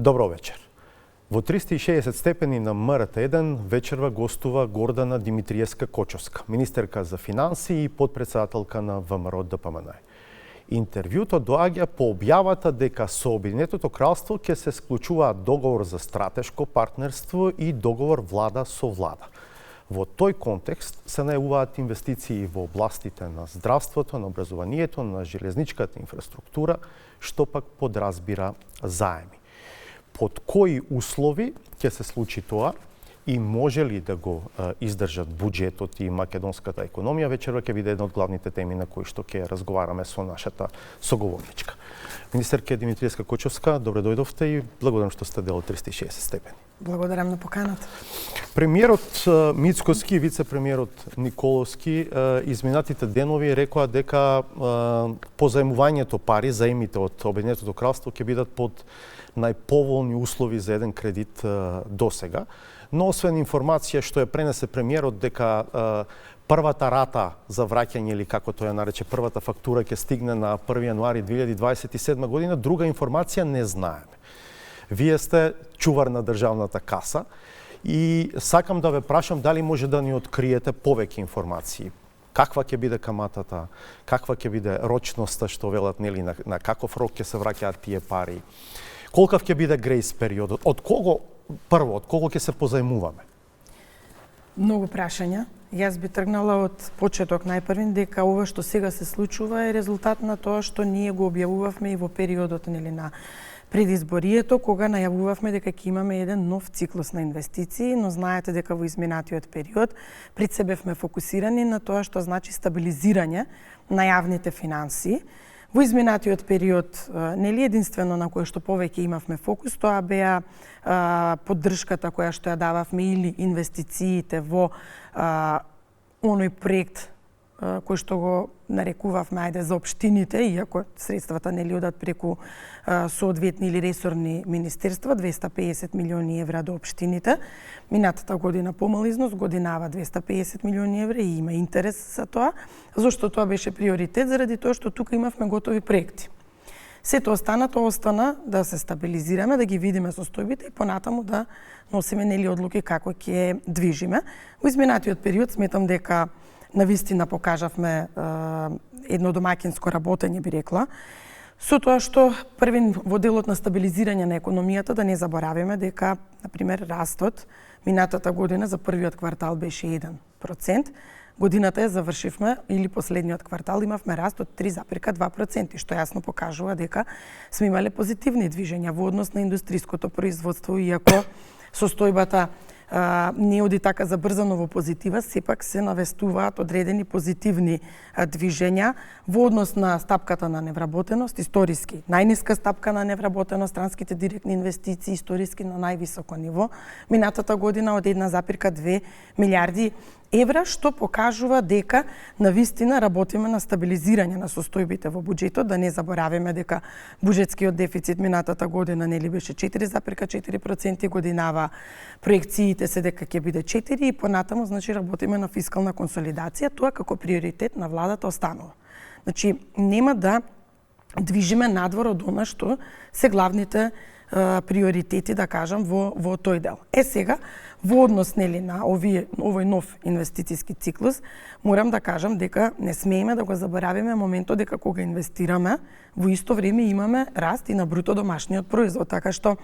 Добро вечер. Во 360 степени на МРТ1 вечерва гостува Гордана Димитриевска-Кочовска, министерка за финансии и подпредседателка на ВМРО ДПМН. Интервјуто доаѓа по објавата дека со Обединетото кралство ќе се склучуваат договор за стратешко партнерство и договор влада со влада. Во тој контекст се најавуваат инвестиции во областите на здравството, на образованието, на железничката инфраструктура, што пак подразбира заеми. Под кои услови ќе се случи тоа и може ли да го издржат буџетот и македонската економија, вечерва ќе биде една од главните теми на кои што ќе разговараме со нашата соговорничка. Министерка Димитриевска-Кочовска, добре дојдовте и благодарам што сте дел од 360 степени. Благодарам на поканата. Премиерот Мицкоски и вице-премиерот Николовски изминатите денови рекоа дека позаемувањето пари, заемите од Обединетото кралство ќе бидат под најповолни услови за еден кредит досега. Но освен информација што ја пренесе премиерот дека првата рата за враќање или како тој ја нарече првата фактура ќе стигне на 1 јануари 2027 година, друга информација не знаеме. Вие сте чувар на државната каса и сакам да ве прашам дали може да ни откриете повеќе информации. Каква ќе биде каматата, каква ќе биде рочноста што велат, нели, на каков рок ќе се враќаат тие пари. Колкав ќе биде грејс периодот? Од кого ќе се позаемуваме? Многу прашања. Јас би тргнала од почеток најпрвин дека ова што сега се случува е резултат на тоа што ние го објавувавме и во периодот, нели, на предизборието, кога најавувавме дека ќе имаме еден нов циклус на инвестиции, но знаете дека во изминатиот период пред себе бевме фокусирани на тоа што значи стабилизирање на јавните финансии. Во изминатиот период, нели единствено на кој што повеќе имавме фокус, тоа беа поддршката која што ја дававме или инвестициите во оној проект кој што го нарекувавме ајде за општините, иако средствата нели одат преку соодветни или ресорни министерства, 250 милиони евра до општините. Минатата година помал износ, годинава 250 милиони евра и има интерес за тоа. Зошто тоа беше приоритет? Заради тоа што тука имавме готови проекти. Сето останато остана да се стабилизираме, да ги видиме состојбите и понатаму да носиме нели одлуки како ќе движиме. Во изминатиот период сметам дека навистина покажавме едно домаќинско работење, би рекла, со тоа што првин во делот на стабилизирање на економијата да не заборавиме дека, например, растот минатата година за првиот квартал беше 1%, годината ја завршивме или последниот квартал имавме раст од 3,2%, што јасно покажува дека сме имале позитивни движења во однос на индустриското производство, иако состојбата не оди така забрзано во позитива, сепак се навестуваат одредени позитивни движења во однос на стапката на невработеност, историски најниска стапка на невработеност, странските директни инвестиции историски на највисоко ниво, минатата година од 1,2 милиарди евра, што покажува дека навистина работиме на стабилизирање на состојбите во буџетот, да не заборавиме дека буџетскиот дефицит минатата година нели беше 4,4%, годинава проекциите се дека ќе биде 4 и понатаму значи работиме на фискална консолидација, тоа како приоритет на владата останува. Значи нема да движиме надвор од она што се главните приоритети, да кажам, во тој дел. Сега, во однос нели на овој нов инвестициски циклус, морам да кажам дека не смееме да го заборавиме моментот дека кога инвестираме, во исто време имаме раст и на бруто домашниот производ, така што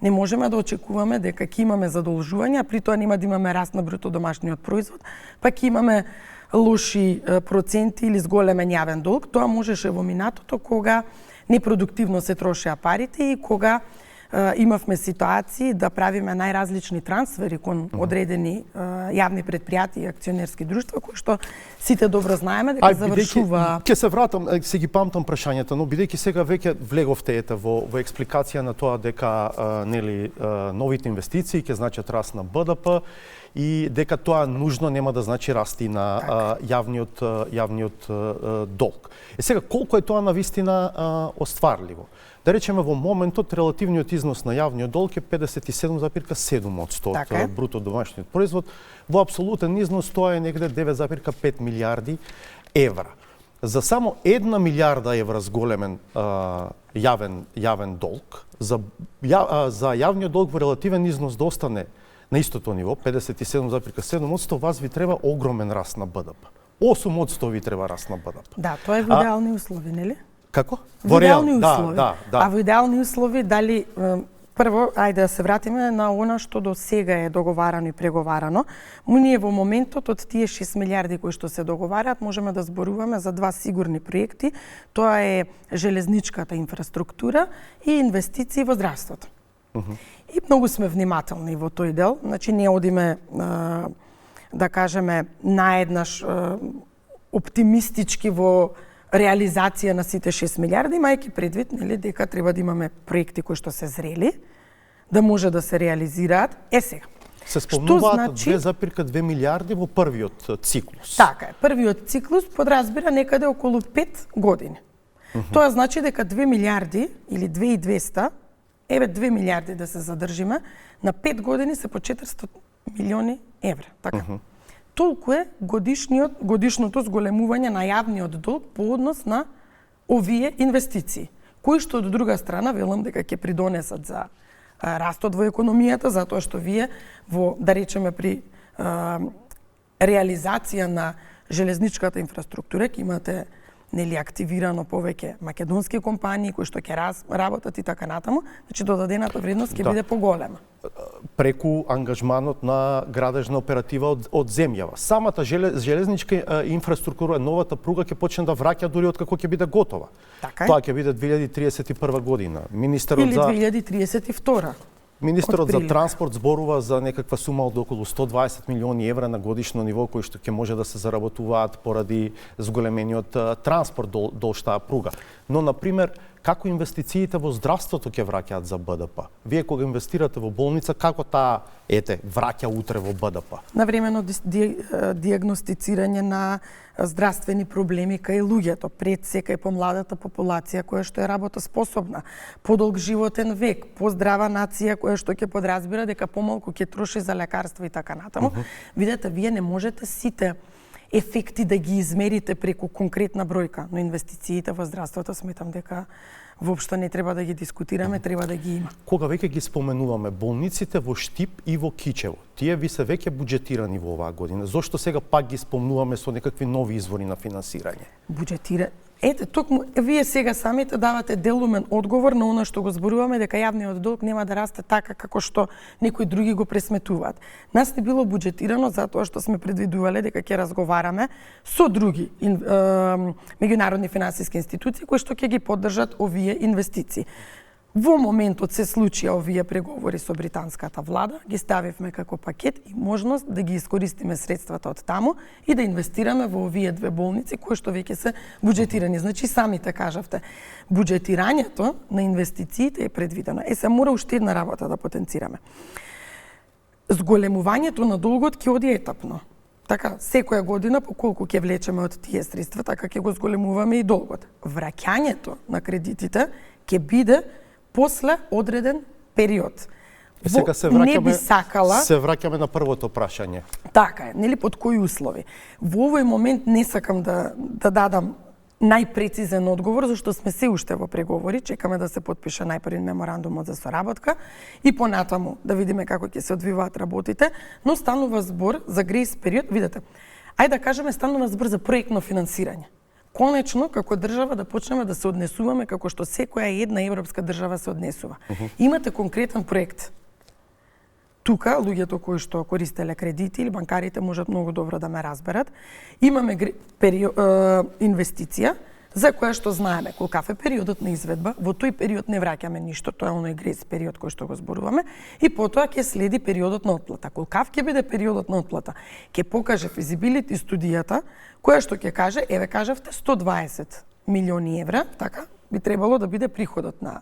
не можеме да очекуваме дека ќе имаме задолжувања, при тоа нема да имаме раст на бруто домашниот производ, па ќе имаме лоши проценти или зголемен јавен долг. Тоа можеше во минатото кога непродуктивно се трошеа парите и кога имавме ситуации да правиме најразлични трансфери кон одредени јавни предпријатија и акционерски друштва, кои што сите добро знаеме дека завршува. Ќе се вратам, се ги памтам прашањата, но бидејќи сега веќе влеговте во експликација на тоа дека нели новите инвестиции ќе значат раст на БДП и дека тоа нужно нема да значи расти на јавниот долг. Сега колку е тоа навистина остварливо? Да речеме во моментот релативниот износ на јавниот долг е 57,7% од бруто домашниот производ, во апсолутен износ тоа е негде 9,5 милиарди евра. за само 1 милиарда евра зголемен јавен долг, за јавниот долг во релативен износ да остане на истото ниво, 57,7%, вас ви треба огромен раст на БДП. 8% ви треба раст на БДП. Да, тоа е во идеални услови, нели? Како? Во идеални услови. Да. А во идеални услови, дали прво, ајде да се вратиме на она што до сега е договарано и преговарано. Ние во моментот од тие 6 милиарди кои што се договараат, можеме да зборуваме за два сигурни проекти. Тоа е железничката инфраструктура и инвестиции во здравството. И многу сме внимателни во тој дел. Значи, не одиме, да кажеме, наеднаш оптимистички во реализација на сите 6 милиарди, имајќи предвид, нели, дека треба да имаме проекти кои што се зрели, да може да се реализираат. Сега. Се спомнуваат 2,2 милиарди во првиот циклус. Така е, првиот циклус подразбира некаде околу 5 години. Тоа значи дека 2 милиарди или 2,200, 2 милиарди да се задржиме, на 5 години се по 400 милиони евра. Така. Толку е годишното зголемување на јавниот долг по однос на овие инвестиции, кои што од друга страна велам дека ќе придонесат за растот во економијата, затоа што вие во, да речеме, при реализација на железничката инфраструктура ќе имате, нели, активирано повеќе македонски компании кои што ќе работат и така натаму, значи додадената вредност ќе биде поголема. Преку ангажманот на градежна оператива од земјава. Самата железничка инфраструктура, новата пруга ќе почне да враќа дури од како ќе биде готова. Така е. Тоа ќе биде 2031 година. Министерот или 2032. Министерот за транспорт зборува за некаква сума од околу 120 милиони евра на годишно ниво кои што ќе може да се заработуваат поради зголемениот транспорт долж таа пруга. Но, например, како инвестициите во здравството ќе враќаат за БДП? Вие кога инвестирате во болница, како таа враќа утре во БДП? Навремено диагностицирање на здравствени проблеми кај луѓето, пред се кај помладата популација која што е работоспособна, подолг животен век, поздрава нација која што ќе подразбира дека помалку ќе троши за лекарства и така натаму. Видете, вие не можете сите ефекти да ги измерите преку конкретна бројка, но инвестициите во здравството сметам дека воопшто не треба да ги дискутираме, треба да ги има. Кога веќе ги споменуваме болниците во Штип и во Кичево, тие ви се веќе буџетирани во оваа година. Зошто сега пак ги спомнуваме со некакви нови извори на финансирање? Ете, токму вие сега самите давате делумен одговор на она што го зборуваме дека јавниот долг нема да расте така како што некои други го пресметуваат. Нас не било буџетирано затоа што сме предвидувале дека ќе разговараме со други меѓународни финансиски институции кои што ќе ги поддржат овие инвестиции. Во моментот се случија овие преговори со британската влада, ги ставивме како пакет и можност да ги искористиме средствата од таму и да инвестираме во овие две болници кои што веќе се буџетирани. Значи самите кажавте, буџетирањето на инвестициите е предвидено. Се мора уште една работа да потенцираме. Зголемувањето на долгот ќе оди етапно. Така, секоја година по колку ќе влечеме од тие средства, така ќе го зголемуваме и долгот. Враќањето на кредитите ќе биде после одреден период. Сега се враќаме на првото прашање. Така е, нели, под кои услови? Во овој момент не сакам да дадам најпрецизен одговор, зашто сме се уште во преговори, чекаме да се подпише најпрви меморандумот за соработка и понатаму да видиме како ќе се одвиваат работите, но станува збор за грејс период, видете. Ајде да кажеме, станува збор за проектно финансирање. Конечно, како држава да почнеме да се однесуваме како што секоја една европска држава се однесува. Имате конкретен проект. Тука, луѓето кои што користеле кредити или банкарите можат многу добро да ме разберат. Имаме инвестиција за која што знаеме колкав е периодот на изведба. Во тој период не враќаме ништо, тоа е оној грејс период кој што го зборуваме, и потоа ќе следи периодот на отплата. Колкав ќе биде периодот на отплата? Ќе покаже физибилити студијата која што ќе каже, еве кажавте 120 милиони евра, така би требало да биде приходот на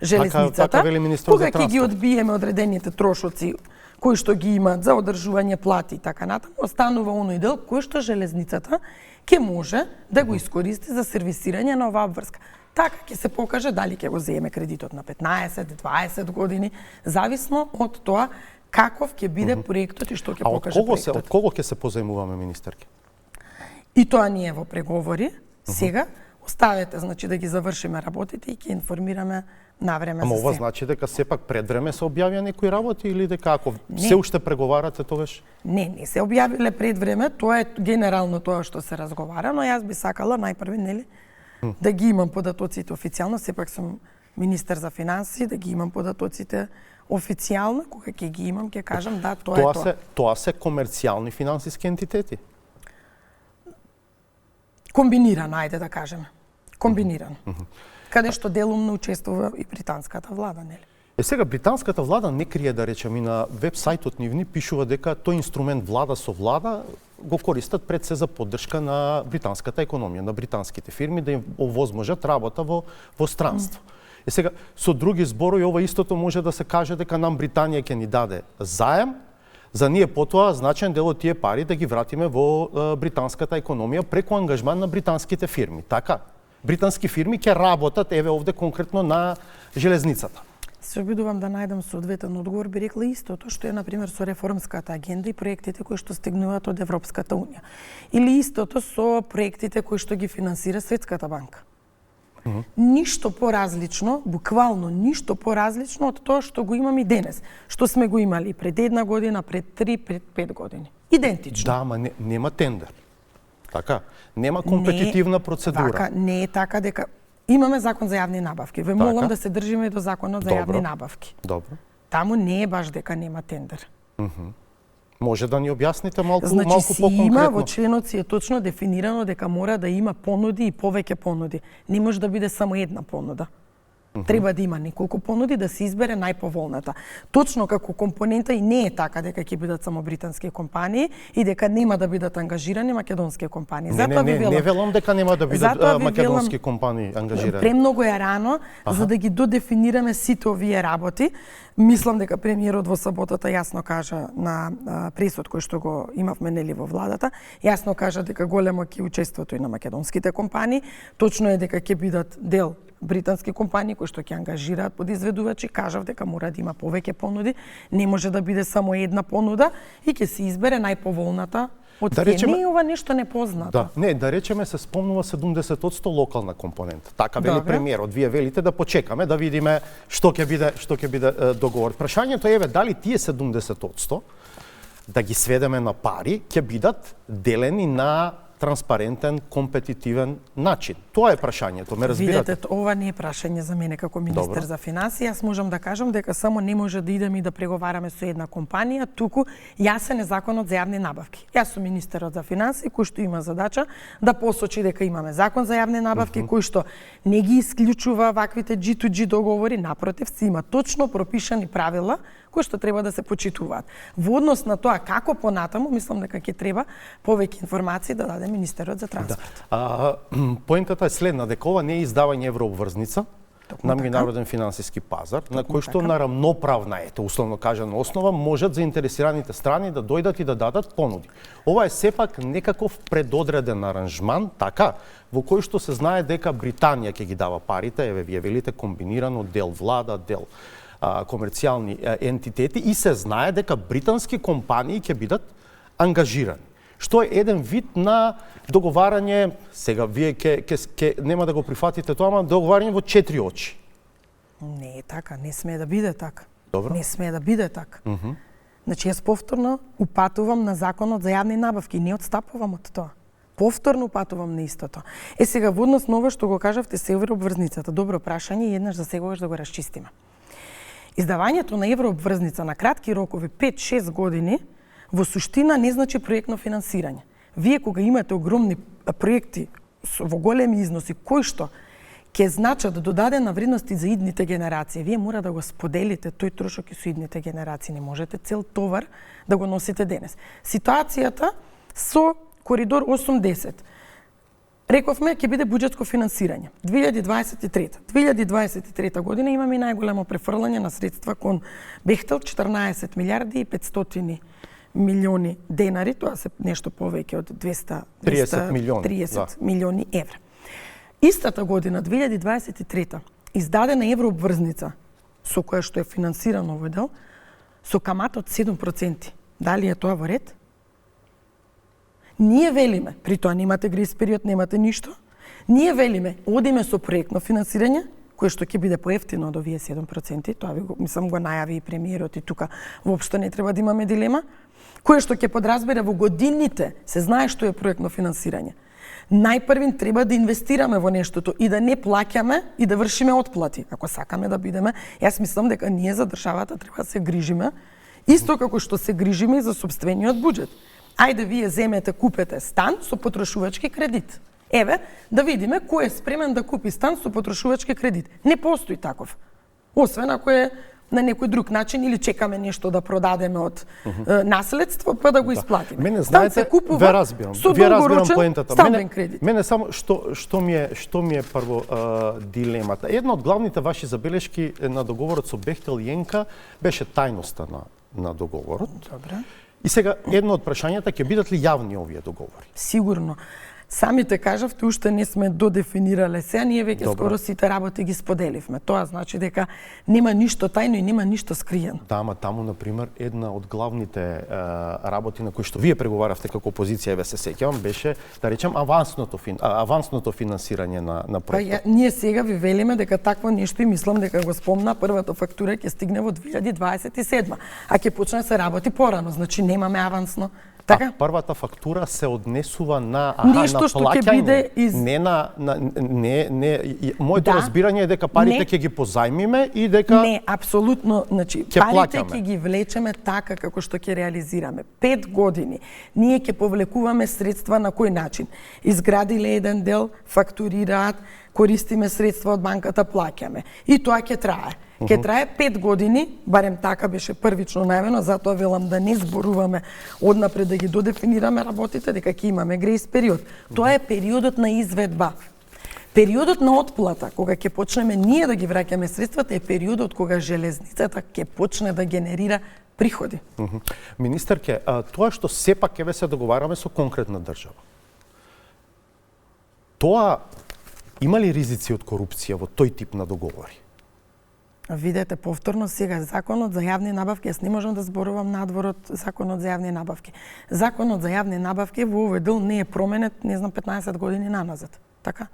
железницата. Кога ќе ги одбиеме одредените трошоци кои што ги имаат за одржување плати и така натаму, останува оној дел кој што железницата ќе може да го искористи за сервисирање на оваа обврска. Така ќе се покаже дали ќе го земе кредитот на 15-20 години, зависно од тоа каков ќе биде проектот и што ќе покаже проектот. Од кого ќе се позајмуваме, министерке? И тоа ние во преговори, Сега оставете, значи да ги завршиме работите и ќе информираме навреме Ама за ова се. значи дека сепак пред време се објавија некои работи или дека ако се уште преговарате тогаш? Не се објавиле пред време, тоа е генерално тоа што се разговара, но јас би сакала најпрви, нели, да ги имам податоците официјално, сепак сум министер за финансии, да ги имам податоците официјално, кога ќе ги имам, ќе кажам да, тоа е тоа. Тоа се комерцијални финансиски ентитети. Комбинирано, ајде да кажеме. Комбинирано. Каде што делумно учествува и британската влада, нели? Сега британската влада не крие, да речем, и на веб-сајтот нивни пишува дека тој инструмент влада со влада го користат пред се за поддршка на британската економија, на британските фирми да им овозможат работа во странство. Сега со други зборови ова истото може да се каже дека нам Британија ќе ни даде заем, за ние потоа значен дел од тие пари да ги вратиме во британската економија преку ангажман на британските фирми, така? Британски фирми ќе работат еве овде конкретно на железницата. Се обидувам да најдам соодветен одговор, би рекла истото што е, например, со реформската агенда и проектите кои што стигнуваат од Европската унија. Или истото со проектите кои што ги финансира Светската банка. Ништо поразлично, буквално ништо поразлично од тоа што го имаме и денес, што сме го имали пред 1 година, пред 3, пред 5 години. Идентично. Да, ама нема тендер. Така, нема компетитивна процедура. Така, не е така дека имаме закон за јавни набавки. Ве молам да се држиме до законот за јавни набавки. Добро. Таму не е баш дека нема тендер. Може да ни објасните малку значи, малку по-конкретно? Има во членот си е точно дефинирано дека мора да има понуди и повеќе понуди. Не може да биде само една понуда. Треба да има неколку понуди да се избере најповолната. Точно како компонента и не е така дека ќе бидат само британски компании и дека нема да бидат ангажирани македонски компании. Не велам дека нема да бидат македонски компании ангажирани. Премногу е рано за да ги додефинираме сите овие работи. Мислам дека премиерот во саботата јасно кажа на пресот кој што го имавме нели во владата, јасно кажа дека големо ќе учеството и на македонските компании, точно е дека ќе бидат дел британски компании кои што ќе ангажираат подизведувачи, кажав дека мора да има повеќе понуди, не може да биде само една понуда и ќе се избере најповолната од тие. Не е ова нешто непознато. Да, не, да речеме се спомнува 70% локална компонента. Така вели премиерот. Вие велите да почекаме да видиме што ќе биде договор. Прашањето е дали тие 70% да ги сведеме на пари ќе бидат делени на транспарентен, компетитивен начин. Тоа е прашањето, ме разбирате? Видете, ова не е прашање за мене како министер за финансии. Јас можам да кажам дека само не може да идеме и да преговараме со една компанија, туку јасен е законот за јавни набавки. Јас сум министерот за финансии кој што има задача да посочи дека имаме закон за јавни набавки кој што не ги исклучува ваквите G2G договори, напротив, се има точно пропишани правила кои што треба да се почитуваат. Во однос на тоа како понатаму, мислам дека ќе треба повеќе информации да даде министерот за транспорт. Поентата е следна, дека ова не е издавање еврообврзница на меѓународен финансиски пазар, на кој што на рамноправна условно кажано основа можат заинтересираните страни да дојдат и да дадат понуди. Ова е сепак некаков предодреден аранжман, така, во кој што се знае дека Британија ќе ги дава парите, еве вие велите комбинирано дел влада, дел комерцијални ентитети и се знае дека британски компании ќе бидат ангажирани. Што е еден вид на договарање, сега вие нема да го прифатите тоа, ама договарање во 4 очи. Не е така, не смее да биде така. Добро. Не смее да биде така. Значи јас повторно упатувам на законот за јавни набавки, не отстапувам од тоа. Повторно упатувам на истото. Сега во однос на ова што го кажавте се еврообврзницата, добро прашање и еднаш за секогаш да го расчистиме. Издавањето на еврообврзница на кратки рокови 5-6 години во суштина не значи проектно финансирање. Вие кога имате огромни проекти во големи износи кои што ќе значат додадена вредност и за идните генерации, вие мора да го споделите тој трошок и со идните генерации. Не можете цел товар да го носите денес. Ситуацијата со Коридор 8-10. Рековме ќе биде буџетско финансирање. 2023 година имаме најголемо префрлање на средства кон Бехтел, 14 милиарди и 500 милиони денари, тоа се нешто повеќе од 230 милиони евра. Истата година, 2023, издадена еврообврзница со која што е финансиран овој дел, со камата од 7%. Дали е тоа во ред? Ние велиме, при тоа немате грейс период, немате ништо, Ние велиме, одиме со проектно финансирање, кое што ќе биде поевтино од овие 7%, тоа го најави и премиерот и тука воопшто не треба да имаме дилема, кое што ќе подразбере во годините, се знае што е проектно финансирање. Најпрвин треба да инвестираме во нештото и да не плаќаме и да вршиме отплати. Ако сакаме да бидеме, јас мислам дека ние за државата треба да се грижиме, исто како што се грижиме и за сопствениот буџет. Ајде вие земете, купете стан со потрошувачки кредит. Еве, да видиме кој е спремен да купи стан со потрошувачки кредит. Не постои таков. Освен ако е на некој друг начин или чекаме нешто да продадеме од наследство па да го исплатиме. Мене знаете, ве разбирам. Вие разбирам поентата. Мене само што ми е прво дилемата. Една од главните ваши забелешки на договорот со Бехтел и Енка беше тајноста на договорот. Добре. И сега едно од прашањата ќе бидат ли јавни овие договори? Сигурно. Самите кажавте, уште не сме додефинирале се, ние веќе скоро сите работи ги споделивме. Тоа значи дека нема ништо тајно и нема ништо скриено. Да, ама таму, например, една од главните работи на кои што вие преговаравте како опозиција, еве се сеќавам, беше, да речем, авансното финансирање на проектот. Ние сега ви велиме дека такво нешто и мислам дека го спомна, првата фактура ќе стигне во 2027, а ќе почне да се работи порано, значи немаме авансно. Така? Првата фактура се однесува на нешто што ќе биде моето разбирање е дека парите ќе ги позајмиме и дека не, апсолутно, значи парите ќе ги влечеме така како што ќе реализираме. 5 години ние ќе повлекуваме средства на кој начин? Изградиле еден дел, фактурираат, користиме средства од банката, плаќаме. И тоа ќе трае. Ќе трае 5 години, барем така беше првично најавено, затоа велам да не зборуваме однапред да ги додефинираме работите, дека ќе имаме грејс период. Тоа е периодот на изведба. Периодот на отплата, кога ќе почнеме ние да ги враќаме средствата, е периодот кога железницата ќе почне да генерира приходи. Министерке, тоа што сепак ќе се договараме со конкретна држава. Тоа има ли ризици од корупција во тој тип на договори? Видете, повторно сега законот за јавни набавки, јас не можам да зборувам надвор од законот за јавни набавки. Законот за јавни набавки во овој дел не е променет, не знам, 15 години наназад. Така?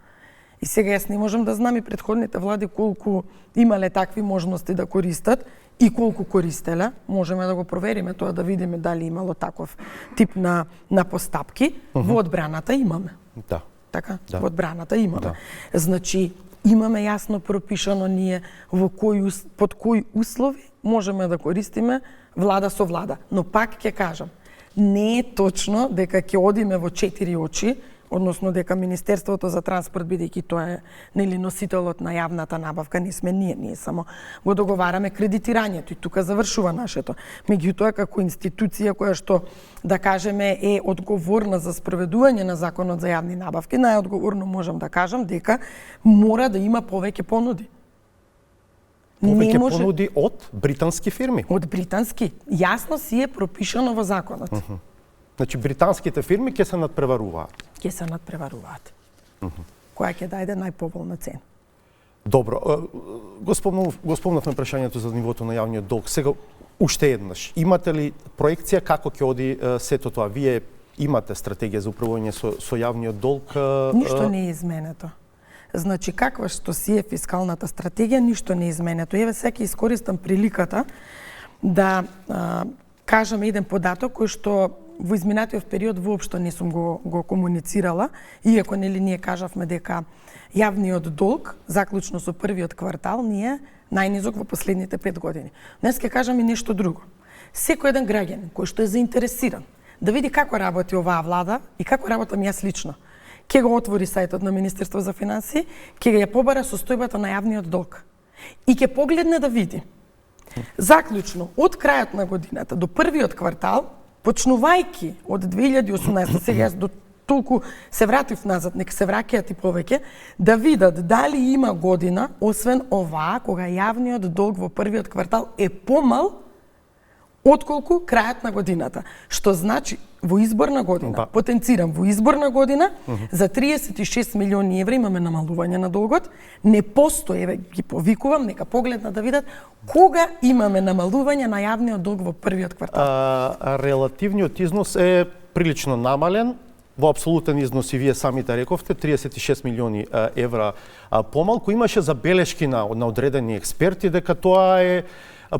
И сега јас не можам да знам и претходните влади колку имале такви можности да користат и колку користеле. Можеме да го провериме тоа, да видиме дали имало таков тип на постапки. Во одбраната имаме. Да. Така? Да. Во одбраната имаме. Да. Значи, имаме јасно пропишано ние под кои услови можеме да користиме влада со влада. Но пак ќе кажам, не е точно дека ќе одиме во 4 очи, односно дека Министерството за транспорт, бидејќи тоа е носителот на јавната набавка, не сме ние само го договараме кредитирањето и тука завршува нашето. Меѓутоа, како институција која што, да кажеме, е одговорна за спроведување на законот за јавни набавки, најодговорно можам да кажам дека мора да има повеќе понуди. Повеќе понуди од британски фирми? Од британски. Јасно си е пропишано во законот. Значи, британските фирми ќе се надпреваруваат? Ќе се надпреваруваат. Која ќе дајде најповолна цена. Добро. Го спомнавме прашањето за нивото на јавниот долг. Сега, уште еднаш, имате ли проекција како ќе оди сето тоа? Вие имате стратегија за управување со јавниот долг? Ништо не е изменето. Значи, каква што си е фискалната стратегија, ништо не е изменето. Еве, сега искористам приликата да кажам еден податок кој што во изминатиот период воопшто не сум го комуницирала, иако ние кажавме дека јавниот долг, заклучно со првиот квартал, ние најнизок во последните 5 години. Днес ќе кажам и нешто друго. Секој еден граѓанин кој што е заинтересиран да види како работи оваа влада и како работам јас лично, ќе го отвори сајтот на Министерство за финансии, ќе ја побара состојбата на јавниот долг и ќе погледне да види заклучно од крајот на годината до првиот квартал, почнувајќи од 2018, сега јас до толку се вратив назад, нека се враќаат и повеќе, да видат дали има година, освен оваа, кога јавниот долг во првиот квартал е помал отколку крајот на годината. Што значи, во изборна година, потенцирам, во изборна година, за 36 милиони евра имаме намалување на долгот, не постои, еве ги повикувам, нека погледнат да видат, кога имаме намалување на јавниот долг во првиот квартал. Релативниот износ е прилично намален, во апсолутен износ и вие самите рековте 36 милиони евра помалку. Имаше забелешки на одредени експерти дека тоа е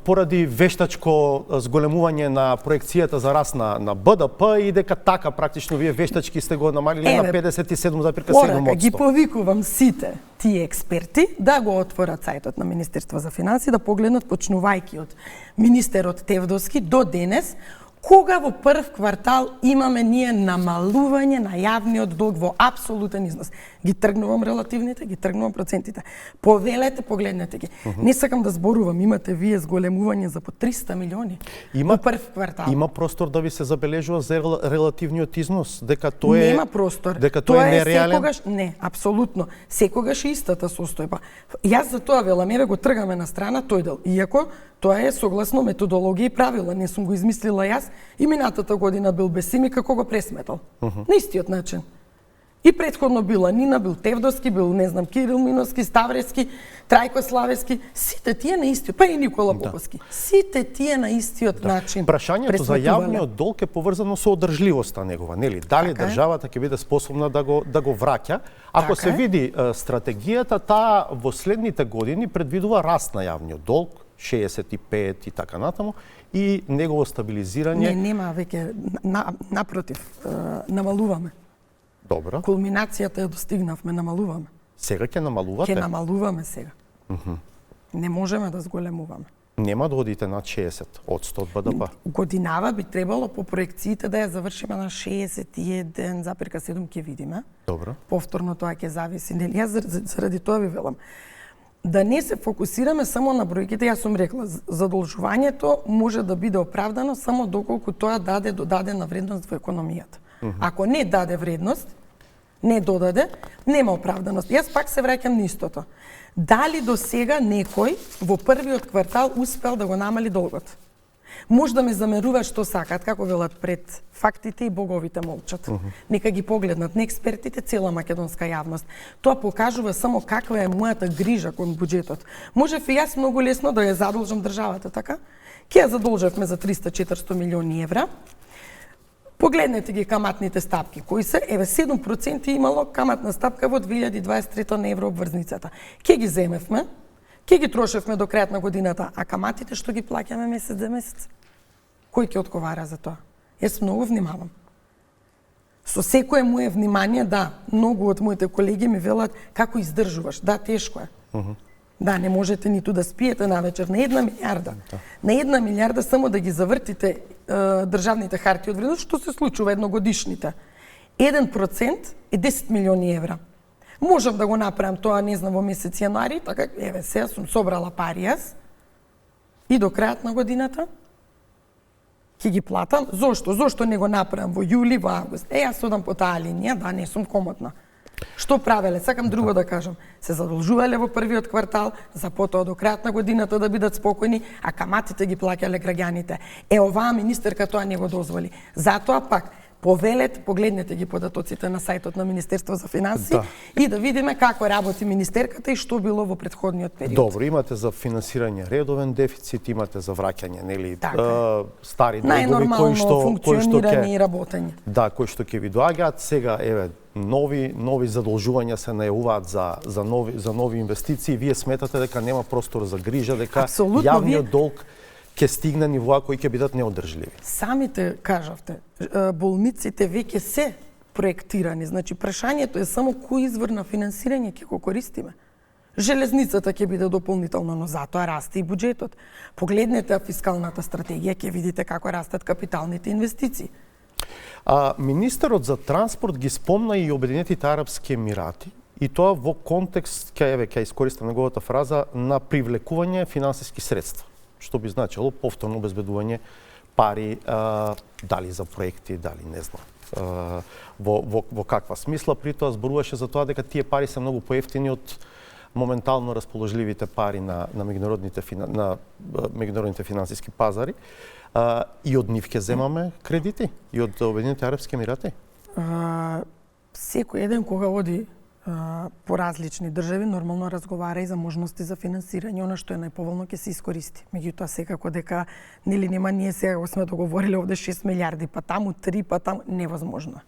поради вештачко зголемување на проекцијата за раст на БДП и дека така практично вие вештачки сте го намалили на 57,7%. Порака ги повикувам сите тие експерти да го отворат сајтот на Министерство за финансии, да погледнат почнувајќи од министерот Тевдовски до денес, кога во прв квартал имаме ние намалување на јавниот долг во апсолутен износ. Ги тргнувам релативните, ги тргнувам процентите. Повелете, погледнете ги. Не сакам да зборувам, имате вие зголемување за по 300 милиони во прв квартал. Има простор да ви се забележува за релативниот износ, дека тоа е нема простор. Дека тоа е нереален. Секогаш не, апсолутно. Секогаш е истата состојба. Јас за тоа велам, еве го тргаме на страна тој дел. Иако тоа е согласно методологија и правила, не сум го измислила јас. И минатата година бил Бесими како го пресметал. На истиот начин. И претходно била Нина, бил Тевдовски, бил не знам Кирил Миновски, Ставрески, Трајко Славески, сите тие на истиот, па и Никола Поповски. Сите тие на истиот начин. Прашањето за јавниот долг е поврзано со одржливоста негова, нели? Дали државата ќе биде способна да го враќа? Ако се види стратегијата, таа во следните години предвидува раст на јавниот долг, 65 и така натаму, и негово стабилизирање. Не, нема веќе, напротив, намалуваме. Добро. Кулминацијата ја достигнавме, намалуваме. Сега ќе намалувате? Ќе намалуваме сега. Не можеме да зголемуваме. Нема да одите над 60% од БДП? Годинава би требало по проекциите да ја завршиме на 61,7 ќе видиме. Добро. Повторно тоа ќе зависи. Јас заради тоа ви велам. Да не се фокусираме само на бројките, јас сум рекла, задолжувањето може да биде оправдано само доколку тоа даде додадена вредност во економијата. Ако не даде вредност, не додаде, нема оправданост. Јас пак се враќам на истото. Дали до сега некој во првиот квартал успел да го намали долгот? Може да ме замеруваат што сакат, како велат пред фактите и боговите молчат. Нека ги погледнат не експертите, цела македонска јавност. Тоа покажува само каква е мојата грижа кон буџетот. Можев и јас многу лесно да ја задолжам државата, така? Ќе ја задолжевме за 300-400 милиони евра. Погледнете ги каматните стапки, кои се, еве 7% имало каматна стапка во 2023 на еврообврзницата. Ке ги земевме, ке ги трошевме до крајот на годината, а каматите што ги плаќаме месец за месец? Кој ќе одговара за тоа? Јас многу внимавам. Со секое мое внимание, да, многу од моите колеги ми велат како издржуваш. Да, тешко е. Да, не можете ниту да спиете навечер на 1 милиарда. На 1 милиарда само да ги завртите државните харти од вредност, што се случува едногодишните. 1% е 10 милиони евра. Можам да го направам тоа, не знам, во месец јануари, така, еве, сега сум собрала пари јас и до крајот на годината ќе ги платам. Зошто? Зошто не го направам во јули, во август? Јас одам по таа линија, да, не сум комотна. Што правеле? Сакам друго да кажам. Се задолжувале во првиот квартал, за потоа до крајот на годината да бидат спокојни, а каматите ги плаќале граѓаните. Оваа министерка тоа не го дозволи. Затоа пак, повелете, погледнете ги податоците на сајтот на Министерство за финансии и да видиме како работи министерката и што било во претходниот период. Добро, имате за финансирање редовен дефицит, имате за враќање, нели, стари долгови кои што функционирање и работење. Да, кои што ќе ви доаѓаат сега, еве, нови задолжувања се најавуваат за нови инвестиции. Вие сметате дека нема простор за грижа, дека јавниот долг ќе стигне нивоа кои ќе бидат неодржливи. Самите кажавте, болниците веќе се проектирани, значи прашањето е само кој извор на финансирање ќе го користиме. Железницата ќе биде дополнително, но затоа расте и буџетот. Погледнете фискалната стратегија, ќе видите како растат капиталните инвестиции. Министерот за транспорт ги спомна и Обединетите арапски емирати, и тоа во контекст, ќе искористам неговата фраза, на привлекување финансиски средства, што би значило повторно обезбедување пари, дали за проекти, дали не знам, во каква смисла. При тоа зборуваше за тоа дека тие пари се многу поевтини од моментално расположливите пари на меѓународните финансиски пазари. И од нив ќе земаме кредити? И од Обединетите арапски емирати? Секој еден кога оди по различни држави нормално разговара и за можности за финансирање, она што е најповолно ќе се искористи. Меѓутоа секако дека нели нема ние сега сме договориле овде 6 милиарди, па таму 3, па таму невозможно.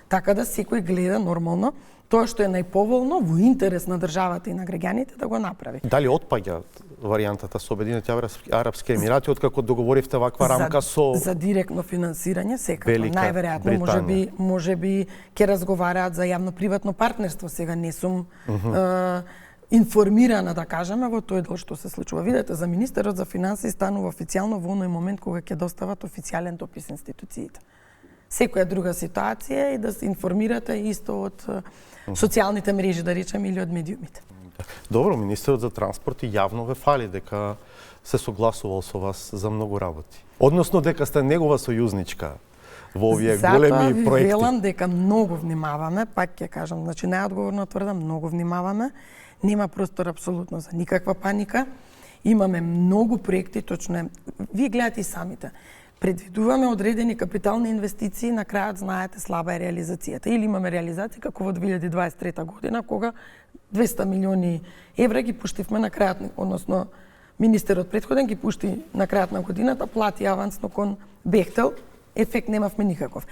Така да секој гледа нормално тоа што е најповолно во интерес на државата и на граѓаните да го направи. Дали отпаѓа варијантата со Обединените Арапски Емирати откако договоривте ваква рамка за директно финансирање секако најверојатно можеби ќе разговараат за јавно-приватно партнерство. Сега не сум информирана да кажеме во тој дел што се случува. Видете, за министерот за финансии станува официјално во оној момент кога ќе достават официјален допис институциите. Секоја друга ситуација и да се информирате исто од социјалните мрежи, да речеме, или од медиумите. Добро, министерот за транспорт и јавно ве фали дека се согласувал со вас за многу работи. Односно дека сте негова сојузничка во овие големи проекти. Затоа ви велам дека многу внимаваме, пак ќе кажам, значи најодговорно тврдам, многу внимаваме. Нема простор апсолутно за никаква паника. Имаме многу проекти, точно вие гледате и самите. Предвидуваме одредени капитални инвестиции, на крајот знаете слаба е реализацијата. Или имаме реализација како во 2023 година, кога 200 милиони евра ги пуштивме на крајот, односно министерот претходен ги пушти на крајот на годината, плати авансно кон Бехтел, ефект немавме никаков.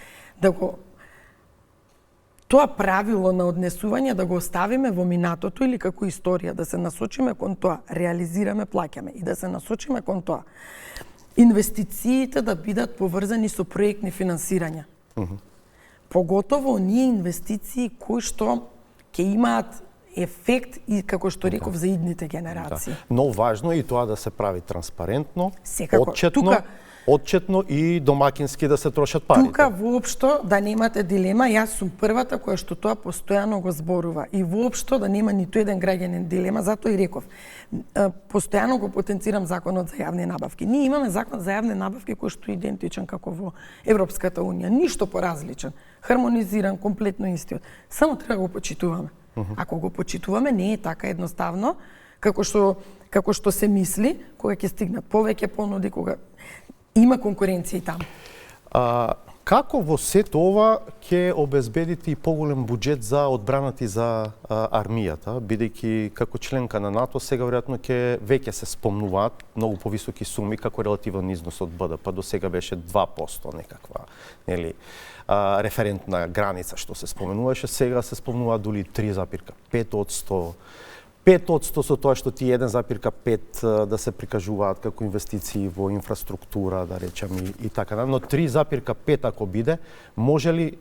Тоа правило на однесување да го оставиме во минатото или како историја, да се насочиме кон тоа, реализираме, плаќаме и да се насочиме кон тоа. Инвестициите да бидат поврзани со проектни финансирања. Поготово оние инвестиции кои што ќе имаат ефект и како што реков за идните генерации. Но важно е и тоа да се прави транспарентно, секако, отчетно и домакински да се трошат парите. Тука воопшто да немате дилема, јас сум првата која што тоа постојано го зборува и воопшто да нема ниту еден граѓанин дилема, затоа и реков. Постојано го потенцирам законот за јавни набавки. Ние имаме закон за јавни набавки кој што е идентичен како во Европската унија, ништо поразличен, хармонизиран, комплетно истиот. Само треба го почитуваме. Ако го почитуваме, не е така едноставно како што се мисли, кога ќе стигнат повеќе понуди, кога има конкуренција и таму. Како во сето ова ќе обезбедите и поголем буџет за одбраната и за армијата, бидејќи како членка на НАТО сега веројатно ќе веќе се спомнуваат многу повисоки суми како релативен износ од БДП, до сега беше 2% некаква, нели, референтна граница што се споменуваше, сега се спомнуваат дури 3,5%. 5% со тоа што ти 1,5 да се прикажуваат како инвестиции во инфраструктура, да речеме и така, но 3,5 ако биде, може ли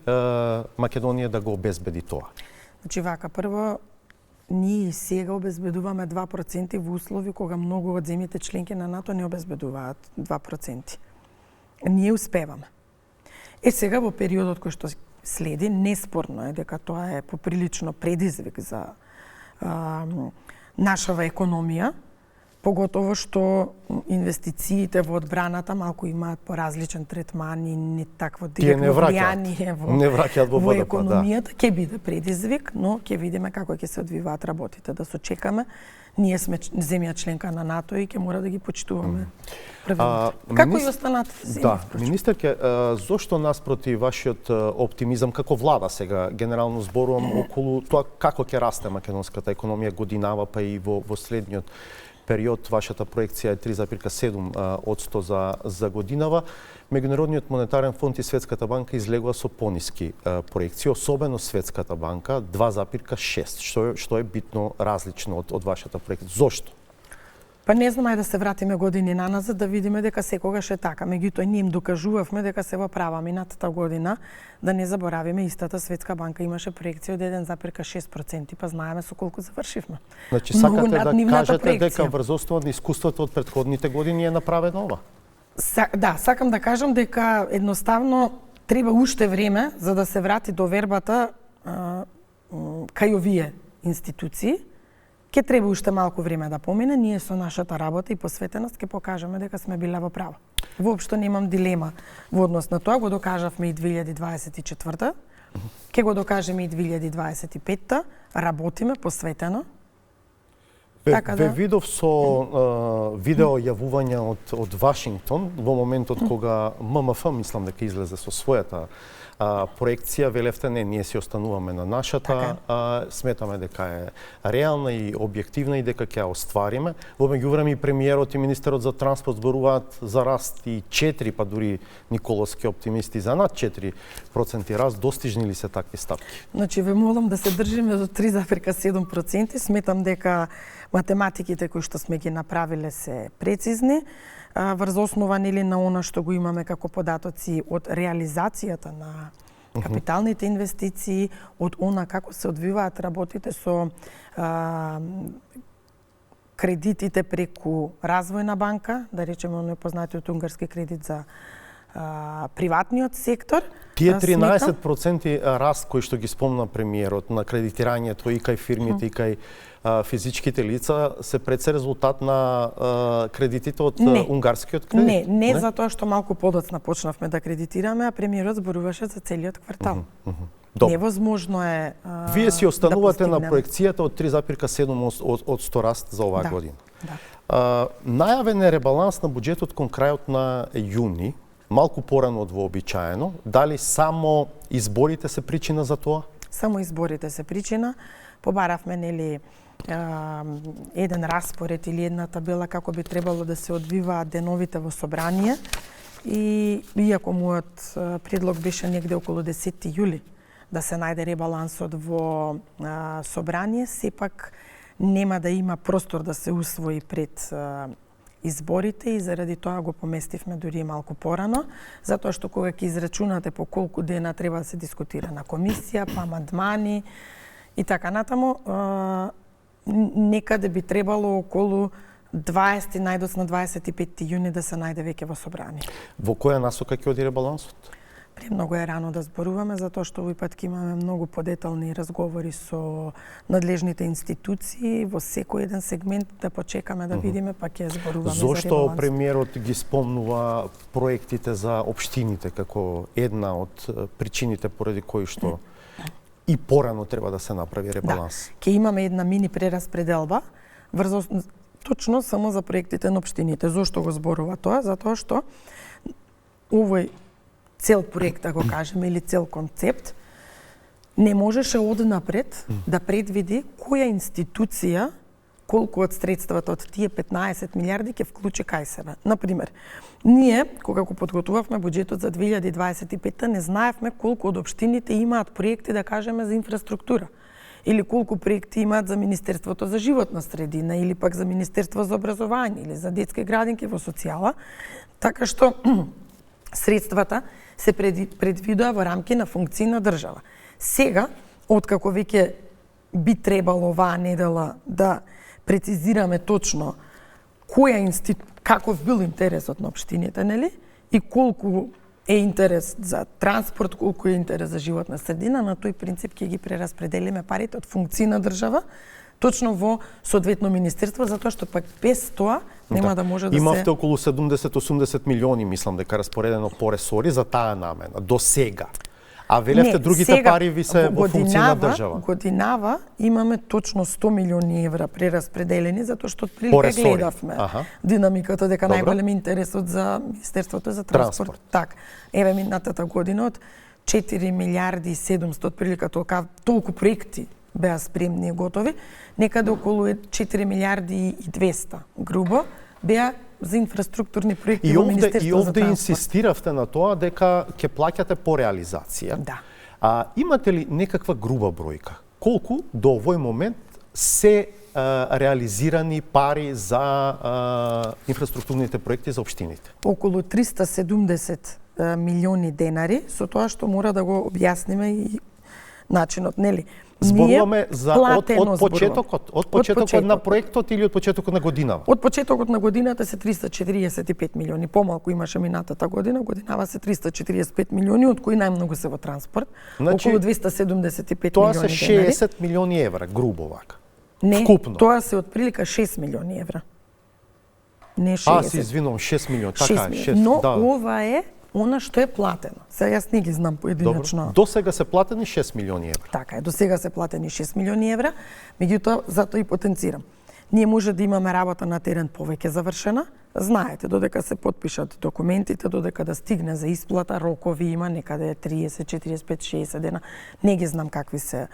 Македонија да го обезбеди тоа? Значи вака, прво, ние сега обезбедуваме 2% во услови кога многу од земјите членки на НАТО не обезбедуваат 2%. Ние успеваме. Сега во периодот кој што следи, неспорно е дека тоа е поприлично предизвик за нашава економија, поготово што инвестициите во одбраната малку имаат поразличен третман и не такво директно влијание во економијата. Ќе биде предизвик, но ќе видиме како ќе се одвиваат работите, да се чекаме. Ние сме земја членка на НАТО и ќе мора да ги почитуваме правилата. Како и останатите земји. Да, министерке, зошто наспроти вашиот оптимизам како влада сега, генерално зборувам околу тоа како ќе расте македонската економија годинава, па и во следниот период, вашата проекција е 3,7% за годинава. Меѓународниот монетарен фонд и Светската банка излегува со пониски проекции, особено Светската банка 2,6%, што е битно различно од вашата проекција. Зошто? Па не знам, ајде да се вратиме години наназад да видиме дека секогаш е така. Меѓутоа ние им докажувавме дека се во права. Минатата година, да не заборавиме, истата Светска банка имаше проекција од 1,6%, па знаеме со колку завршивме. Значи сакате да кажете дека врз основа на искуството од претходните години е направено ова? Да, сакам да кажам дека едноставно треба уште време за да се врати довербата кај овие институции. Ке треба уште малку време да помине, ние со нашата работа и посветеност ќе покажеме дека сме биле во право. Воопшто немам дилема во однос на тоа, го докажавме и 2024, ќе го докажеме и 2025, работиме посветено. Ве видов со видео јавување од Вашингтон во моментот кога ММФ, мислам дека излезе со својата проекција, велевте не, ние си остануваме на нашата, сметаме дека е реална и објективна и дека ќе ја оствариме. Во меѓувреме и премиерот и министерот за транспорт зборуваат за раст и 4, па дури Николовски оптимисти за над 4% раст. Достижни ли се такви стапки? Значи, ве молам да се држиме до 3,7%. Сметам дека математиките кои што сме ги направиле се прецизни, врз основа нели на она што го имаме како податоци од реализацијата на капиталните инвестиции, од она како се одвиваат работите со кредитите преку Развојна банка, да речеме оној познатиот унгарски кредит за приватниот сектор. Тие 13% раст кои што ги спомна премиерот на кредитирањето и кај фирмите и кај физичките лица се пред се резултат на кредитите од унгарскиот кредит? Не, затоа што малку подоцна почнавме да кредитираме, а премиерот зборуваше за целиот квартал. Невозможно е Вие си останувате на проекцијата од 3,7 од 100 раст за оваа година. Најавен е ребаланс на буџетот кон крајот на јуни, малку порано од вообичаено. Дали само изборите се причина за тоа? Само изборите се причина. Побаравме нели еден распоред или една табела како би требало да се одвиваат деновите во собрание. И иако мојот предлог беше негде околу 10 јули да се најде ребалансот во собрание, сепак нема да има простор да се усвои пред изборите и заради тоа го поместивме дури малку порано, затоа што кога ќе израчунате по колку дена треба да се дискутира на комисија, па амандмани и така натаму, некаде би требало околу 20, најдоцна 25 јуни да се најде веќе во собрание. Во која насока ќе оди ребалансот? Премногу е рано да зборуваме, затоа што овој пат ќе имаме многу подетални разговори со надлежните институции во секој еден сегмент, да почекаме да видиме, па ќе зборуваме за ребаланс. Зошто премиерот ги спомнува проектите за општините како една од причините поради кои што и порано треба да се направи ребаланс? Ќе имаме една мини прераспределба врз точно само за проектите на општините. Зошто го зборува тоа? Затоа што овој цел проект, да го кажеме, или цел концепт, не можеше однапред да предвиди која институција колку од средствата од тие 15 милиарди ќе вклучи кај себе. Например, ние, кога го подготувавме буџетот за 2025, не знаевме колку од општините имаат проекти, да кажеме, за инфраструктура. Или колку проекти имаат за Министерството за животна средина, или пак за Министерство за образование, или за детски градинки во социјала. Така што средствата се предвидува во рамки на функции на држава. Сега, откако веќе би требало оваа недела да прецизираме точно каков бил интересот на општините, нели? И колку е интерес за транспорт, колку е интерес за животна средина, на тој принцип ќе ги прераспределиме парите од функции на држава точно во соодветно министерство, затоа што пак без тоа нема да може да Имавте околу 70-80 милиони, мислам дека распоредено по ресори за таа намена до сега. А велевте другите пари ви се во функција на држава. Годинава имаме точно 100 милиони евра прераспределени, затоа што отприлика гледавме динамиката дека најголем интересот за Министерството за транспорт. Так, еве минатата година од 4 милиарди и 700 отприлика толку проекти беа спремни и готови, некаде околу 4 милиарди и 200 грубо беа за инфраструктурни проекти во Министерството за транспорт. И овде инсистиравте на тоа дека ќе плаќате по реализација. Да. Имате ли некаква груба бројка? Колку до овој момент се реализирани пари за инфраструктурните проекти за општините? Околу 370 милиони денари, со тоа што мора да го објасниме и начинот, нели? Зборуваме за од почетокот на проектот или од почетокот на годинава? Од почетокот на годината се 345 милиони, помалку имаше минатата година, годинава се 345 милиони, од кои најмногу се во транспорт, околу 275 тоа милиони. Тоа се 60 милиони евра, грубо вака. Не, вкупно. Тоа се отприлика 6 милиони евра. Не 60. Се извинувам, 6 милиони, така е. Но ова е она што е платено. Сега јас не ги знам поединечно. До сега се платени 6 милиони евра. Така е, до сега се платени 6 милиони евра, меѓутоа затоа и потенцирам. ние може да имаме работа на терен повеќе завршена. Знаете, додека се потпишат документите, додека да стигне за исплата, рокови има некаде 30, 45, 60 дена. Не ги знам какви се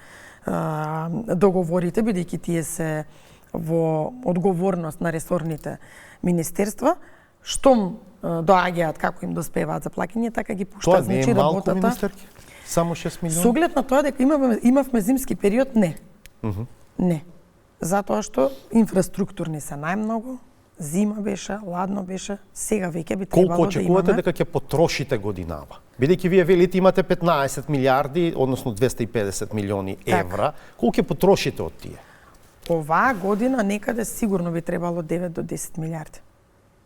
договорите, бидејќи тие се во одговорност на ресорните министерства. Штом доаѓаат како им доспеваат за плаќање, така ги пуштаат. Тоа не е малку, министерки? Само 6 милиони? Со оглед на тоа дека имавме зимски период, не. Не. Затоа што инфраструктурни се најмногу, зима беше, ладно беше, сега веќе би требало да имаме. Колку очекувате дека ќе потрошите годинава? Бидејќи вие велите имате 15 милиарди, односно 250 милиони евра, колку ќе потрошите од тие? Оваа година некаде сигурно би требало 9 до 10 милиарди